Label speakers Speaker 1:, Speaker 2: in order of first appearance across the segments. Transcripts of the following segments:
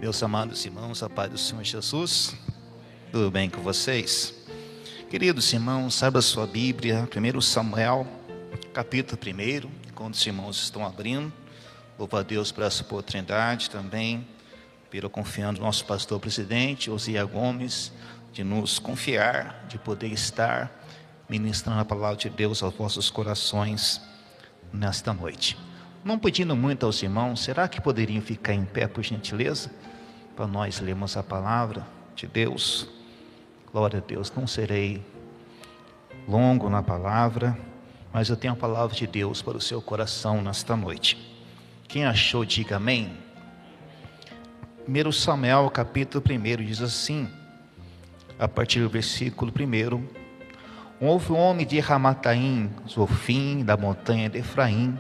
Speaker 1: Meus amados irmãos, a paz do Senhor Jesus, tudo bem com vocês? Queridos irmãos, abra sua Bíblia, 1 Samuel, capítulo 1, quando os irmãos estão abrindo. Louvo a Deus por essa oportunidade também, pelo confiando no nosso pastor presidente, Osia Gomes, de nos confiar, de poder estar ministrando a palavra de Deus aos vossos corações nesta noite. Não pedindo muito aos irmãos, será que poderiam ficar em pé, por gentileza? Para nós lermos a palavra de Deus. Glória a Deus, não serei longo na palavra, mas eu tenho a palavra de Deus para o seu coração nesta noite. Quem achou, diga amém. 1 Samuel, capítulo 1, diz assim, a partir do versículo 1. Houve um homem de Ramataim, Zofim, da montanha de Efraim,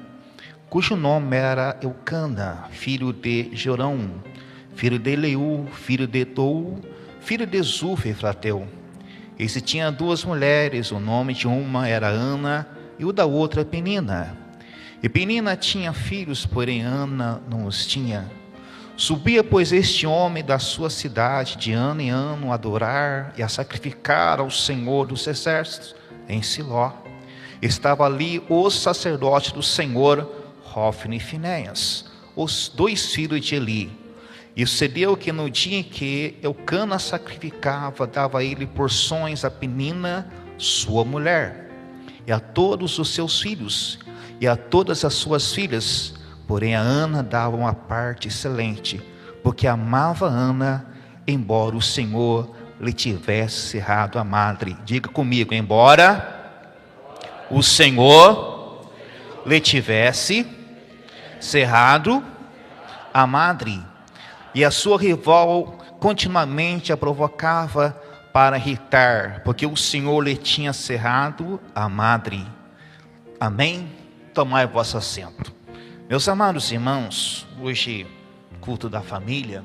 Speaker 1: cujo nome era Eucana, filho de Jorão, filho de Eleu, filho de Tou, filho de Zuf, Efrateu. Esse tinha duas mulheres, o nome de uma era Ana e o da outra Penina. E Penina tinha filhos, porém Ana não os tinha. Subia, pois, este homem da sua cidade de ano em ano a adorar e a sacrificar ao Senhor dos exércitos em Siló. Estava ali o sacerdote do Senhor, Hofni e Finéias, os dois filhos de Eli. E sucedeu que no dia em que Eucana sacrificava, dava ele porções a Penina, sua mulher, e a todos os seus filhos, e a todas as suas filhas. Porém a Ana dava uma parte excelente, porque amava Ana, embora o Senhor lhe tivesse cerrado a madre. Diga comigo, embora o Senhor lhe tivesse cerrado a madre. E a sua rival continuamente a provocava para irritar, porque o Senhor lhe tinha cerrado a madre. Amém? Tomai vosso assento. Meus amados irmãos, hoje, culto da família,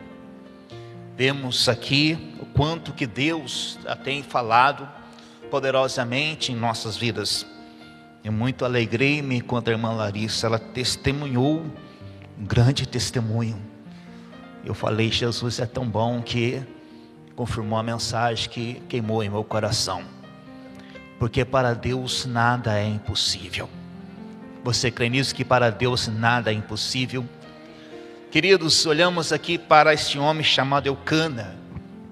Speaker 1: vemos aqui o quanto que Deus tem falado poderosamente em nossas vidas. Eu muito alegrei-me quando a irmã Larissa, ela testemunhou, um grande testemunho. Eu falei, Jesus é tão bom, que confirmou a mensagem que queimou em meu coração. Porque para Deus nada é impossível. Você crê nisso, que para Deus nada é impossível? Queridos, olhamos aqui para este homem chamado Eucana.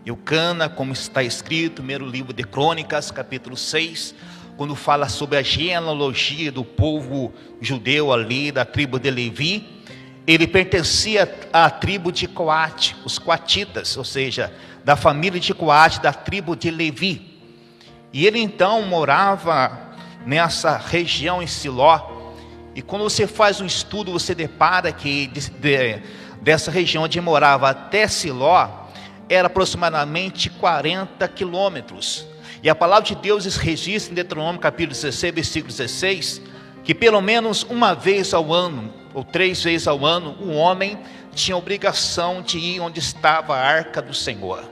Speaker 1: Eucana, como está escrito no primeiro livro de Crônicas, capítulo 6, quando fala sobre a genealogia do povo judeu ali, da tribo de Levi. Ele pertencia à tribo de Coate, os coatitas, ou seja, da família de Coate, da tribo de Levi. E ele então morava nessa região em Siló. E quando você faz um estudo, você depara que dessa região onde morava até Siló, era aproximadamente 40 quilômetros. E a palavra de Deus registra em Deuteronômio capítulo 16, versículo 16, que pelo menos uma vez ao ano, ou 3 vezes ao ano, o homem tinha obrigação de ir onde estava a arca do Senhor.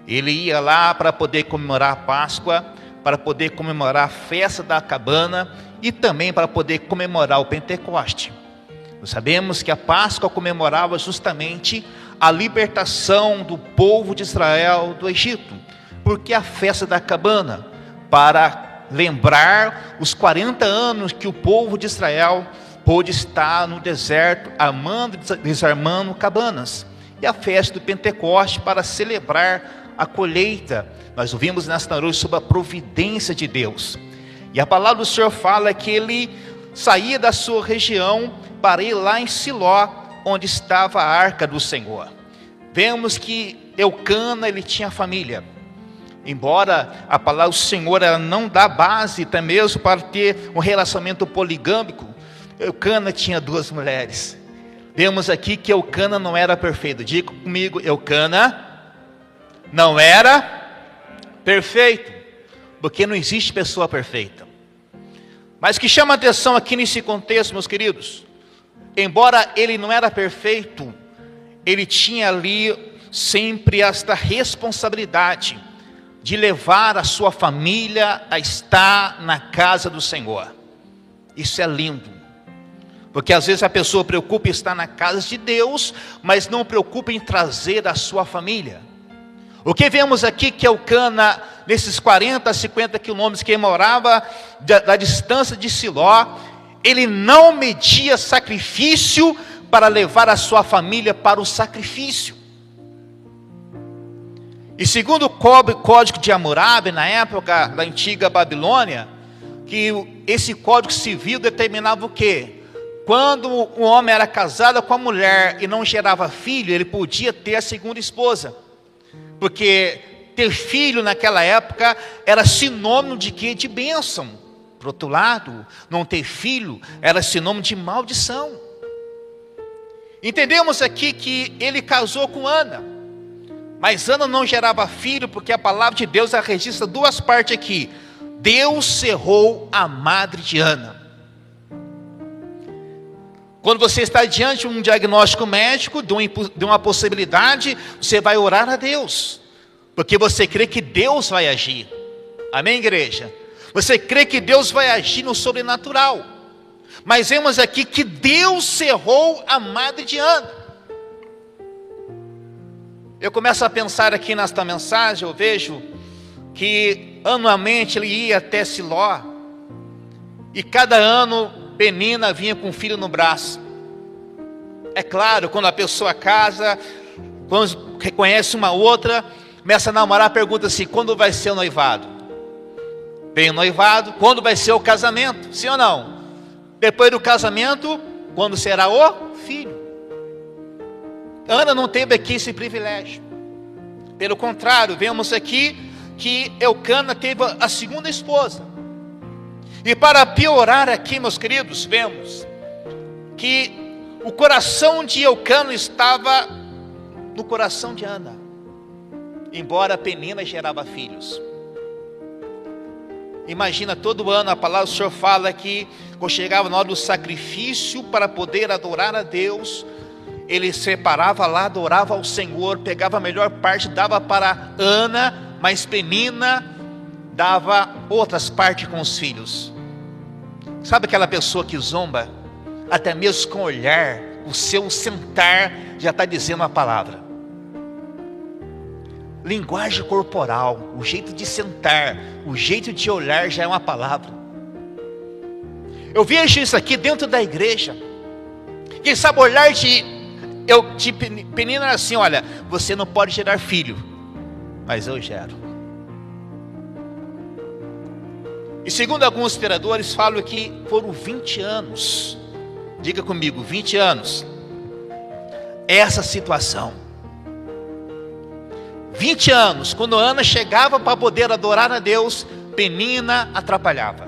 Speaker 1: Ele ia lá para poder comemorar a Páscoa, para poder comemorar a festa da cabana e também para poder comemorar o Pentecoste. Nós sabemos que a Páscoa comemorava justamente a libertação do povo de Israel do Egito, porque a festa da cabana, para lembrar os 40 anos que o povo de Israel pôde estar no deserto, armando e desarmando cabanas. E a festa do Pentecoste para celebrar a colheita. Nós ouvimos nesta noite sobre a providência de Deus. E a palavra do Senhor fala que ele saía da sua região para ir lá em Siló, onde estava a arca do Senhor. Vemos que Eucana, ele tinha família. Embora a palavra do Senhor ela não dá base até mesmo para ter um relacionamento poligâmico, Eucana tinha 2 mulheres. Vemos aqui que Eucana não era perfeito. Diga comigo, Eucana não era perfeito, porque não existe pessoa perfeita. Mas o que chama a atenção aqui nesse contexto, meus queridos, embora ele não era perfeito, ele tinha ali sempre esta responsabilidade de levar a sua família a estar na casa do Senhor. Isso é lindo. Porque às vezes a pessoa preocupa em estar na casa de Deus, mas não preocupa em trazer a sua família. O que vemos aqui que Eucana, nesses 40, 50 quilômetros que ele morava da distância de Siló, ele não media sacrifício para levar a sua família para o sacrifício. E segundo o código de Hammurabi, na época da antiga Babilônia, que esse código civil determinava o quê? Quando o homem era casado com a mulher e não gerava filho, ele podia ter a segunda esposa. Porque ter filho naquela época era sinônimo de quê? De bênção. Por outro lado, não ter filho era sinônimo de maldição. Entendemos aqui que ele casou com Ana. Mas Ana não gerava filho, porque a palavra de Deus registra duas partes aqui. Deus cerrou a madre de Ana. Quando você está diante de um diagnóstico médico, de uma possibilidade, você vai orar a Deus, porque você crê que Deus vai agir. Amém, igreja? Você crê que Deus vai agir no sobrenatural. Mas vemos aqui que Deus cerrou a madre de Ana. Eu começo a pensar aqui nesta mensagem, eu vejo que anualmente ele ia até Siló, e cada ano Penina vinha com um filho no braço. É claro, quando a pessoa casa, quando reconhece uma outra, começa a namorar, pergunta assim: quando vai ser o noivado? Vem o noivado, quando vai ser o casamento? Sim ou não? Depois do casamento, quando será o filho? Ana não teve aqui esse privilégio. Pelo contrário, vemos aqui que Eucana teve a segunda esposa. E para piorar aqui, meus queridos, vemos que o coração de Eucana estava no coração de Ana, embora Penina gerava filhos. Imagina, todo ano a palavra do Senhor fala que quando chegava na hora do sacrifício para poder adorar a Deus, ele separava lá, adorava ao Senhor, pegava a melhor parte, dava para Ana, mas Penina dava outras partes com os filhos. Sabe aquela pessoa que zomba? Até mesmo com o olhar, o seu sentar já está dizendo a palavra. Linguagem corporal, o jeito de sentar, o jeito de olhar já é uma palavra. Eu vejo isso aqui dentro da igreja. Quem sabe olhar de Penina assim: olha, você não pode gerar filho, mas eu gero. E segundo alguns historiadores, falam que foram 20 anos. Diga comigo, 20 anos. Essa situação. 20 anos, quando Ana chegava para poder adorar a Deus, Penina atrapalhava.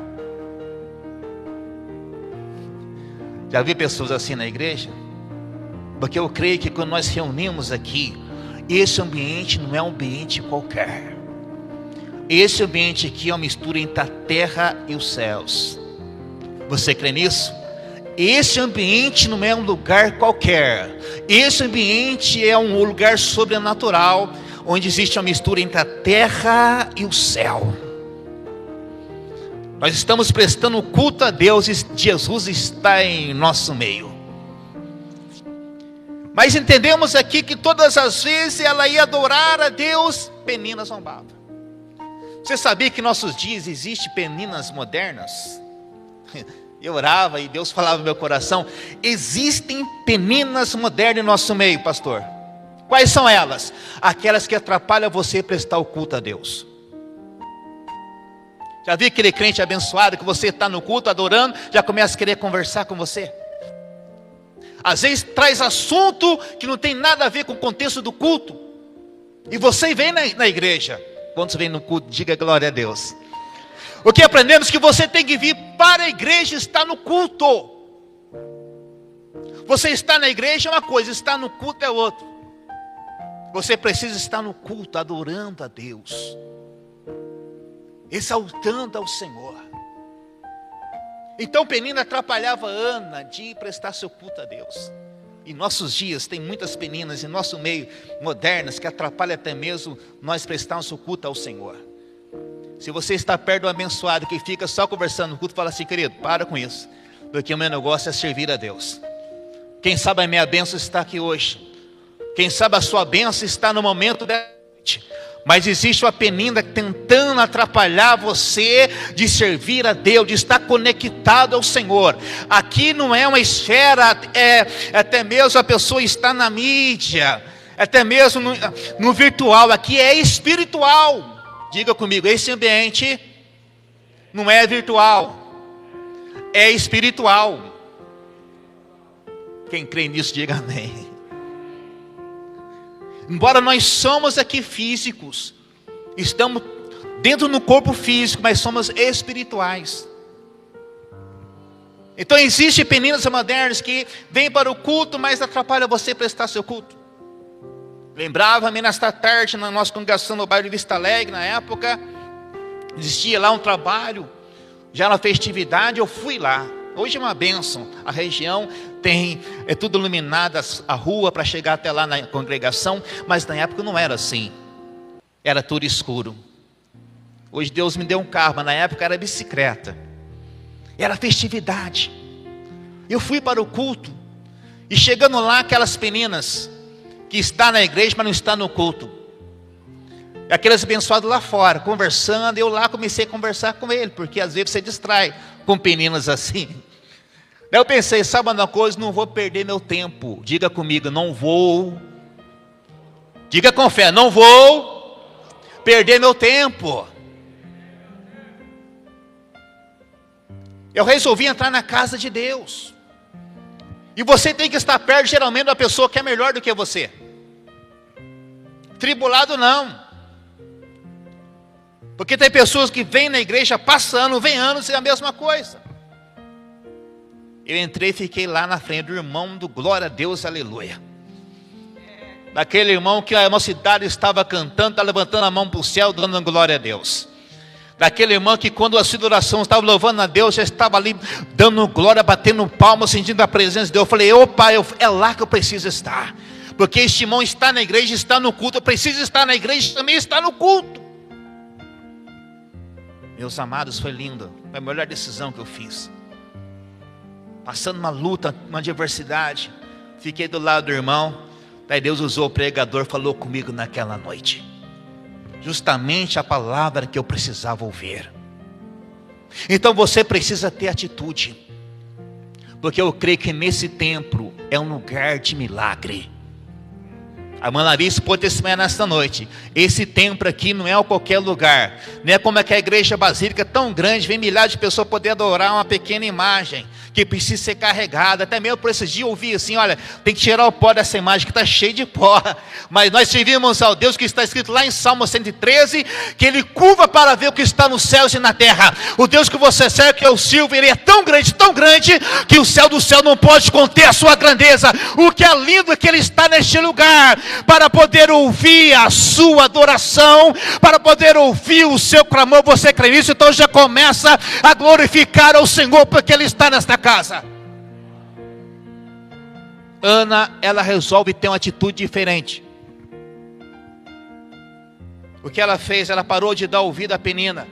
Speaker 1: Já vi pessoas assim na igreja? Porque eu creio que quando nós reunimos aqui, esse ambiente não é um ambiente qualquer. Esse ambiente aqui é uma mistura entre a terra e os céus. Você crê nisso? Esse ambiente não é um lugar qualquer. Esse ambiente é um lugar sobrenatural, onde existe uma mistura entre a terra e o céu. Nós estamos prestando culto a Deus e Jesus está em nosso meio. Mas entendemos aqui que todas as vezes ela ia adorar a Deus, Penina zombava. Você sabia que em nossos dias existem peninas modernas? Eu orava e Deus falava no meu coração: existem peninas modernas em nosso meio, pastor. Quais são elas? Aquelas que atrapalham você prestar o culto a Deus. Já viu aquele crente abençoado que você está no culto adorando, já começa a querer conversar com você? Às vezes traz assunto que não tem nada a ver com o contexto do culto. E você vem na igreja. Quando você vem no culto, diga glória a Deus. O que aprendemos? Que você tem que vir para a igreja e estar no culto. Você está na igreja é uma coisa, estar no culto é outra. Você precisa estar no culto, adorando a Deus, exaltando ao Senhor. Então Penina atrapalhava Ana de prestar seu culto a Deus. Em nossos dias tem muitas peninas em nosso meio, modernas, que atrapalham até mesmo nós prestarmos o culto ao Senhor. Se você está perto do abençoado que fica só conversando no culto, fala assim: querido, para com isso. porque o meu negócio é servir a Deus. Quem sabe a minha bênção está aqui hoje. Quem sabe a sua bênção está no momento da noite. Mas existe uma penina tentando atrapalhar você de servir a Deus, de estar conectado ao Senhor. Aqui não é uma esfera, até mesmo a pessoa está na mídia, até mesmo no virtual. Aqui é espiritual. Diga comigo, esse ambiente não é virtual, é espiritual. Quem crê nisso, diga amém. Embora nós somos aqui físicos, estamos dentro do corpo físico, mas somos espirituais. Então existem meninas modernas que vêm para o culto, mas atrapalham você prestar seu culto. Lembrava-me nesta tarde, na nossa congregação no bairro de Vista Alegre, na época, existia lá um trabalho, já na festividade, eu fui lá. Hoje é uma bênção, a região é tudo iluminada, a rua para chegar até lá na congregação, mas na época não era assim, era tudo escuro. Hoje Deus me deu um carro, mas na época era bicicleta, era festividade. Eu fui para o culto, e chegando lá, aquelas meninas que estão na igreja, mas não estão no culto, aqueles abençoados lá fora, conversando, eu lá comecei a conversar com ele, porque às vezes você distrai com meninas assim. Daí eu pensei, sabe uma coisa, não vou perder meu tempo. Diga comigo, não vou. Diga com fé, não vou perder meu tempo. Eu resolvi entrar na casa de Deus. E você tem que estar perto, geralmente, da pessoa que é melhor do que você. Tribulado não. Porque tem pessoas que vêm na igreja, passando, vem anos e é a mesma coisa. Eu entrei e fiquei lá na frente do irmão do glória a Deus, aleluia. Daquele irmão que a mocidade estava cantando, está levantando a mão para o céu, dando glória a Deus. Daquele irmão que quando a sua oração estava louvando a Deus, já estava ali dando glória, batendo palmas, sentindo a presença de Deus. Eu falei, opa, é lá que eu preciso estar. Porque este irmão está na igreja, está no culto, eu preciso estar na igreja, também está no culto. Meus amados, foi lindo, foi a melhor decisão que eu fiz. Passando uma luta, uma adversidade, fiquei do lado do irmão. Daí Deus usou o pregador, falou comigo naquela noite, justamente a palavra que eu precisava ouvir. Então você precisa ter atitude, porque eu creio que nesse templo é um lugar de milagre. A irmã Larissa pode testemunhar nesta noite, esse templo aqui não é qualquer lugar, não é como é que a igreja basílica tão grande, vem milhares de pessoas poder adorar uma pequena imagem, que precisa ser carregada. Até mesmo por esses dias eu ouvi assim, olha, tem que tirar o pó dessa imagem que está cheia de pó, mas nós servimos ao Deus que está escrito lá em Salmo 113, que Ele curva para ver o que está nos céus e na terra. O Deus que você serve, que é o Silvio, Ele é tão grande, que o céu do céu não pode conter a sua grandeza. O que é lindo é que Ele está neste lugar, para poder ouvir a sua adoração, para poder ouvir o seu clamor. Você crê nisso? Então já começa a glorificar ao Senhor, porque Ele está nesta casa. Ana, ela resolve ter uma atitude diferente. O que ela fez? Ela parou de dar ouvido à Penina,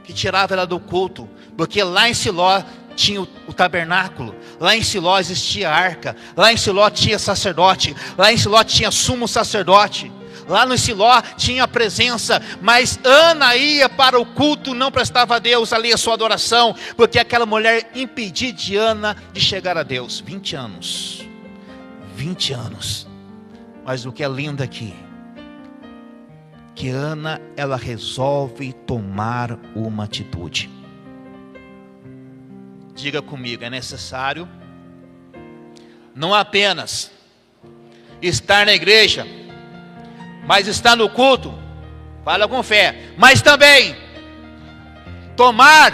Speaker 1: que tirava ela do culto, porque lá em Siló tinha o tabernáculo, lá em Siló existia a arca, lá em Siló tinha sacerdote, lá em Siló tinha sumo sacerdote, lá no Siló tinha a presença, mas Ana ia para o culto, não prestava a Deus ali a sua adoração, porque aquela mulher impediu de Ana de chegar a Deus. 20 anos, mas o que é lindo aqui, que Ana, ela resolve tomar uma atitude. Diga comigo, é necessário não apenas estar na igreja, mas estar no culto, fala com fé, mas também tomar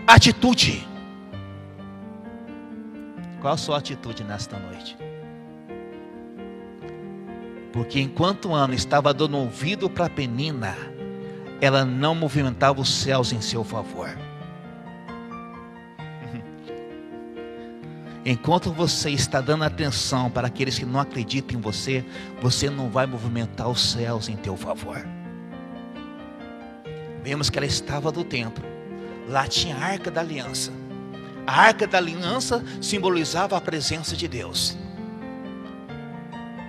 Speaker 1: atitude. Qual a sua atitude nesta noite? Porque enquanto Ana estava dando ouvido para Penina, ela não movimentava os céus em seu favor. Enquanto você está dando atenção para aqueles que não acreditam em você, você não vai movimentar os céus em teu favor. Vemos que ela estava do templo, lá tinha a arca da aliança, A arca da aliança simbolizava a presença de Deus.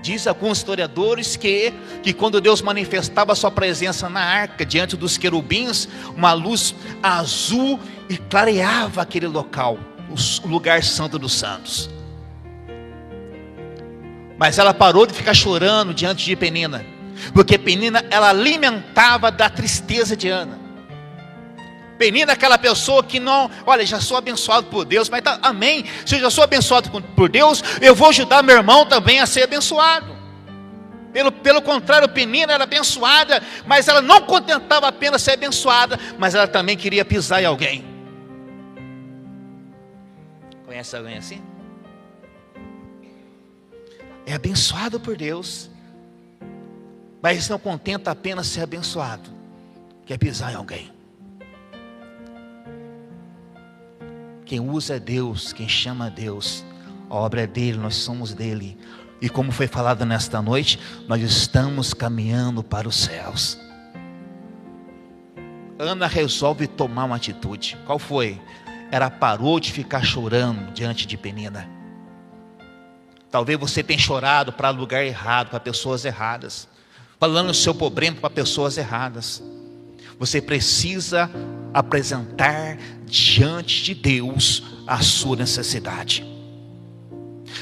Speaker 1: Diz alguns historiadores que quando Deus manifestava a sua presença na arca, diante dos querubins, uma luz azul e clareava aquele local, o lugar santo dos santos. Mas ela parou de ficar chorando diante de Penina, porque Penina, ela alimentava da tristeza de Ana. Penina é aquela pessoa que não, olha, já sou abençoado por Deus, mas tá, amém, se eu já sou abençoado por Deus, eu vou ajudar meu irmão também a ser abençoado. Pelo contrário, Penina era abençoada, mas ela não contentava apenas ser abençoada, mas ela também queria pisar em alguém. Conhece alguém assim? É abençoado por Deus, mas não contenta apenas ser abençoado, quer pisar em alguém. Quem usa é Deus, quem chama é Deus, a obra é dele, nós somos dele. E como foi falado nesta noite, nós estamos caminhando para os céus. Ana resolve tomar uma atitude. Qual foi? Ela parou de ficar chorando diante de Penina. Talvez você tenha chorado para lugar errado, para pessoas erradas, falando o seu problema para pessoas erradas. Você precisa apresentar diante de Deus a sua necessidade.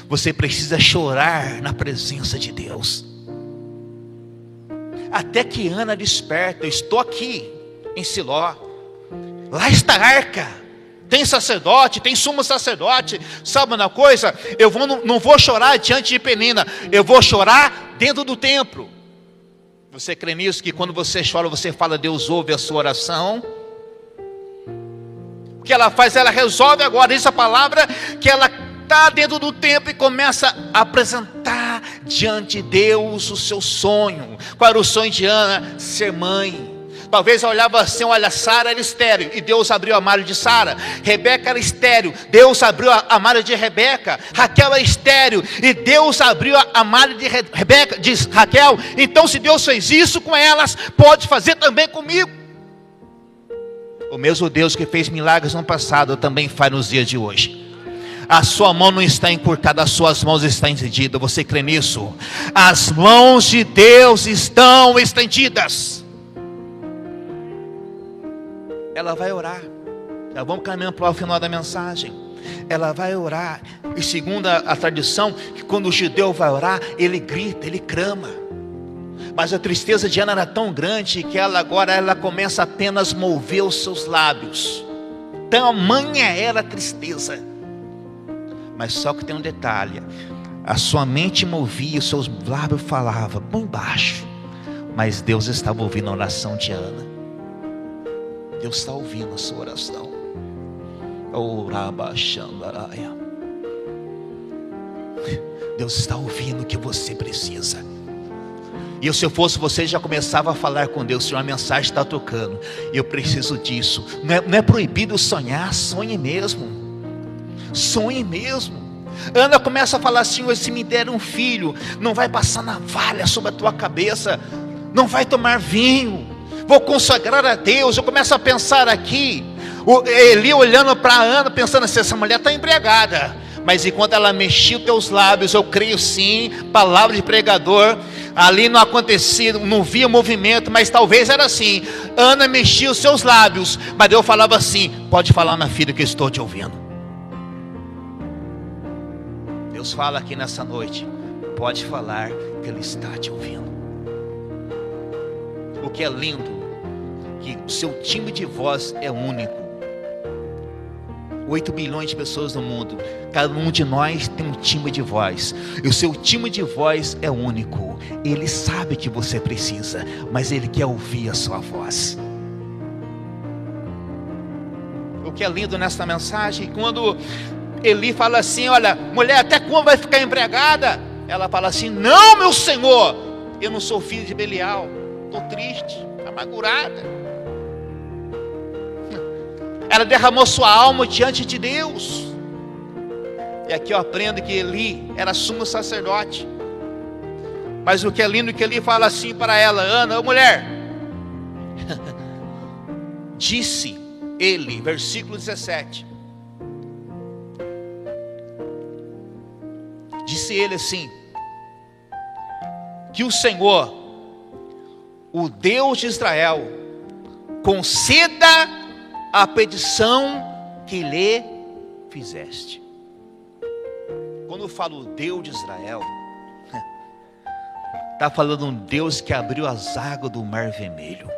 Speaker 1: Você precisa chorar na presença de Deus. Até que Ana desperta, eu estou aqui em Siló, lá está a arca, tem sacerdote, tem sumo sacerdote. Sabe uma coisa? Não vou chorar diante de Penina, eu vou chorar dentro do templo. Você crê nisso? Que quando você chora, você fala, Deus ouve a sua oração? O que ela faz? Ela resolve agora, diz a palavra, que ela está dentro do templo e começa a apresentar diante de Deus o seu sonho. Qual era o sonho de Ana? Ser mãe. Talvez ela olhava assim, olha, Sara era estéril, e Deus abriu a malha de Sara. Rebeca era estéril, Deus abriu a malha de Rebeca. Raquel era estéril, e Deus abriu a malha de Rebeca, diz Raquel. Então se Deus fez isso com elas, pode fazer também comigo. O mesmo Deus que fez milagres no passado, também faz nos dias de hoje. A sua mão não está encurtada, as suas mãos estão estendidas. Você crê nisso? As mãos de Deus estão estendidas. Ela vai orar. Já vamos caminhando para o final da mensagem. Ela vai orar. E segundo a tradição, que quando o judeu vai orar, ele grita, ele clama. Mas a tristeza de Ana era tão grande que ela começa apenas a mover os seus lábios. Tamanha era a tristeza. Mas só que tem um detalhe: a sua mente movia, os seus lábios falavam bem baixo, mas Deus estava ouvindo a oração de Ana. Deus está ouvindo a sua oração. Deus está ouvindo o que você precisa. E se eu fosse você, já começava a falar com Deus: Senhor, a mensagem está tocando, eu preciso disso. Não é proibido sonhar, sonhe mesmo. Sonhe mesmo. Ana começa a falar assim: se me der um filho, não vai passar navalha sobre a tua cabeça, não vai tomar vinho, vou consagrar a Deus. Eu começo a pensar aqui, Eli olhando para Ana, pensando assim: essa mulher está embriagada. Mas enquanto ela mexia os teus lábios, eu creio sim, palavra de pregador, ali não acontecia, não via movimento, mas talvez era assim. Ana mexia os seus lábios, mas Deus falava assim: pode falar, minha filha, que eu estou te ouvindo. Deus fala aqui nessa noite: pode falar, que Ele está te ouvindo. O que é lindo, que o seu timbre de voz é único. 8 bilhões de pessoas no mundo, cada um de nós tem um timbre de voz, e o seu timbre de voz é único. Ele sabe que você precisa, mas Ele quer ouvir a sua voz. O que é lindo nessa mensagem, quando Eli fala assim: olha, mulher, até quando vai ficar embriagada? Ela fala assim: não, meu Senhor, eu não sou filho de Belial, estou triste, amargurada. Ela derramou sua alma diante de Deus. E aqui eu aprendo que Eli era sumo sacerdote. Mas o que é lindo é que Eli fala assim para ela: Ana, ô mulher, disse ele, versículo 17, Disse ele assim: que o Senhor, o Deus de Israel, conceda a petição que lhe fizeste. Quando eu falo Deus de Israel, está falando um Deus que abriu as águas do Mar Vermelho.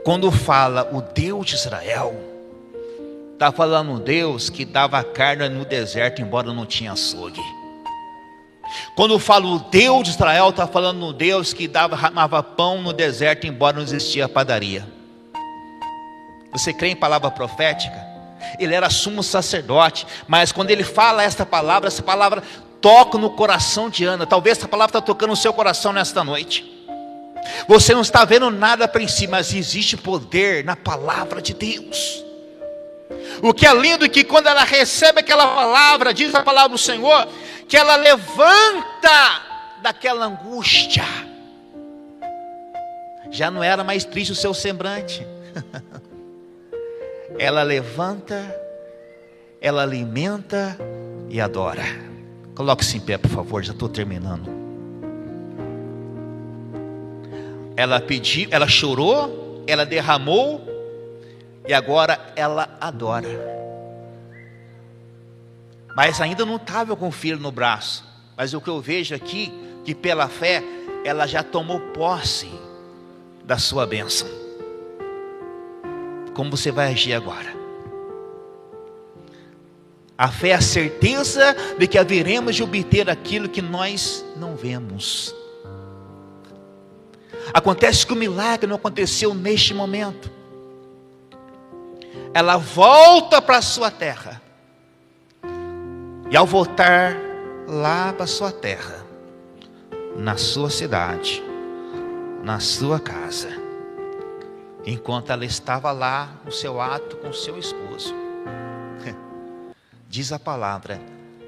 Speaker 1: Quando fala o Deus de Israel, está falando um Deus que dava carne no deserto, embora não tinha açougue. Quando fala o Deus de Israel, está falando um Deus que dava pão no deserto, embora não existia padaria. Você crê em palavra profética? Ele era sumo sacerdote, mas quando ele fala essa palavra toca no coração de Ana. Talvez essa palavra está tocando no seu coração nesta noite. Você não está vendo nada a princípio, mas existe poder na palavra de Deus. O que é lindo é que quando ela recebe aquela palavra, diz a palavra do Senhor, que ela levanta daquela angústia. Já não era mais triste o seu semblante. Ela levanta, ela alimenta e adora. Coloque-se em pé, por favor, já estou terminando. Ela pediu, ela chorou, ela derramou e agora ela adora. Mas ainda não estava com o filho no braço. Mas o que eu vejo aqui, que pela fé, ela já tomou posse da sua bênção. Como você vai agir agora? A fé é a certeza de que haveremos de obter aquilo que nós não vemos. Acontece que o milagre não aconteceu neste momento. Ela volta para a sua terra. E ao voltar lá para a sua terra, na sua cidade, na sua casa, enquanto ela estava lá no seu ato com seu esposo, diz a palavra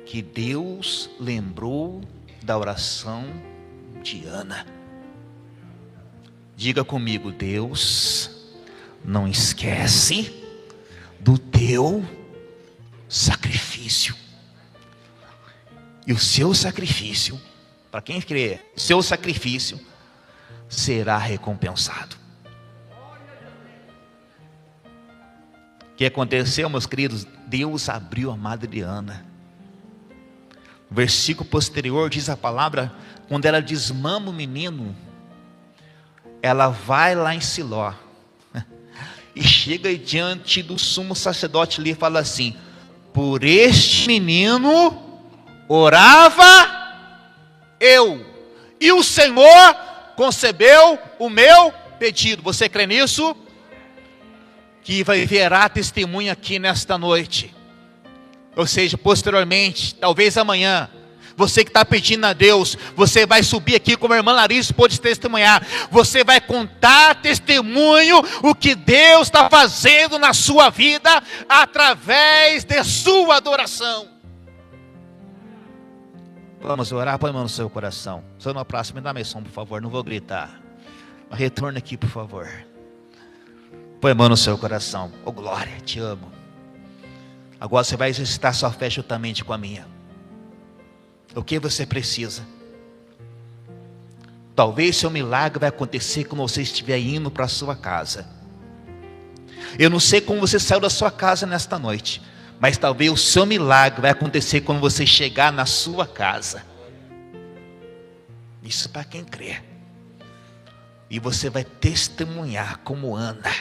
Speaker 1: que Deus lembrou da oração de Ana. Diga comigo: Deus não esquece do teu sacrifício. E o seu sacrifício, para quem crê, seu sacrifício será recompensado. O que aconteceu, meus queridos? Deus abriu a madre de Ana. O versículo posterior diz a palavra, quando ela desmama o menino, ela vai lá em Siló e chega diante do sumo sacerdote ali e fala assim: por este menino orava eu, e o Senhor concebeu o meu pedido. Você crê nisso? Que haverá testemunha aqui nesta noite. Ou seja, posteriormente, talvez amanhã, você que está pedindo a Deus, você vai subir aqui como a irmã Larissa pôde testemunhar. Você vai contar testemunho o que Deus está fazendo na sua vida através de sua adoração. Vamos orar, põe a mão no seu coração. Só na próxima, me dá a menção, por favor, não vou gritar. Retorne aqui, por favor. Põe a mão no seu coração. Oh glória, te amo. Agora você vai exercitar sua fé juntamente com a minha. O que você precisa? Talvez seu milagre vai acontecer quando você estiver indo para a sua casa. Eu não sei como você saiu da sua casa nesta noite, mas talvez o seu milagre vai acontecer quando você chegar na sua casa. Isso para quem crê. E você vai testemunhar como Ana.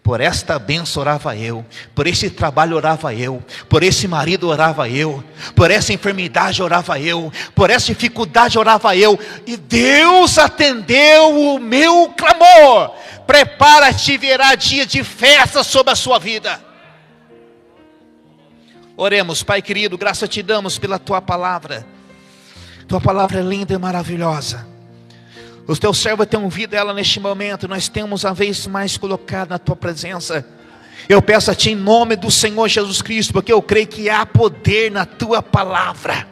Speaker 1: Por esta bênção orava eu, por esse trabalho orava eu, por esse marido orava eu, por essa enfermidade orava eu, por essa dificuldade orava eu, e Deus atendeu o meu clamor. Prepara-te, virá dia de festa sobre a sua vida. Oremos. Pai querido, graças te damos pela tua palavra. Tua palavra é linda e maravilhosa. Os teus servos têm ouvido ela neste momento. Nós temos a vez mais colocado na tua presença. Eu peço a ti em nome do Senhor Jesus Cristo, porque eu creio que há poder na tua palavra.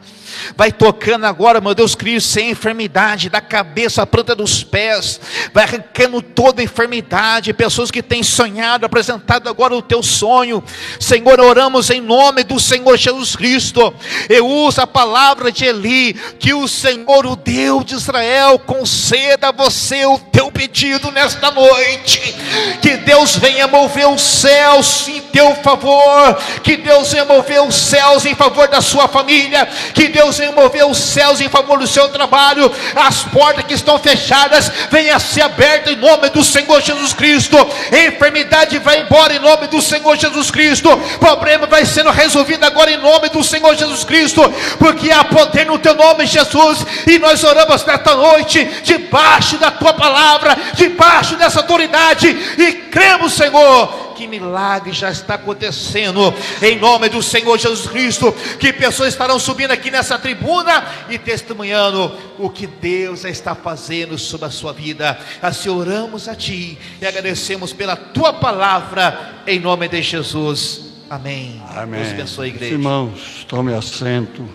Speaker 1: vai tocando agora, meu Deus Cristo, sem enfermidade, da cabeça à planta dos pés, vai arrancando toda enfermidade, pessoas que têm sonhado, apresentado agora o teu sonho, Senhor, oramos em nome do Senhor Jesus Cristo. Eu uso a palavra de Eli, que o Senhor, o Deus de Israel, conceda a você o teu pedido nesta noite, que Deus venha mover os céus em teu favor, que Deus venha mover os céus em favor da sua família, que Deus venha mover os céus em favor do seu trabalho, as portas que estão fechadas venham a ser abertas em nome do Senhor Jesus Cristo, a enfermidade vai embora em nome do Senhor Jesus Cristo, o problema vai sendo resolvido agora em nome do Senhor Jesus Cristo, porque há poder no teu nome, Jesus, e nós oramos nesta noite, debaixo da tua palavra, debaixo dessa autoridade, e cremos, Senhor, que milagre já está acontecendo, em nome do Senhor Jesus Cristo, que pessoas estarão subindo aqui nessa tribuna, e testemunhando o que Deus já está fazendo sobre a sua vida. Assim oramos a Ti, e agradecemos pela Tua palavra, em nome de Jesus, amém.
Speaker 2: Amém.
Speaker 1: Deus abençoe a igreja.
Speaker 2: Irmãos, tome assento,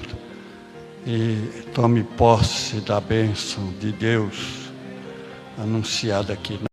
Speaker 2: e tome posse da bênção de Deus, anunciada aqui.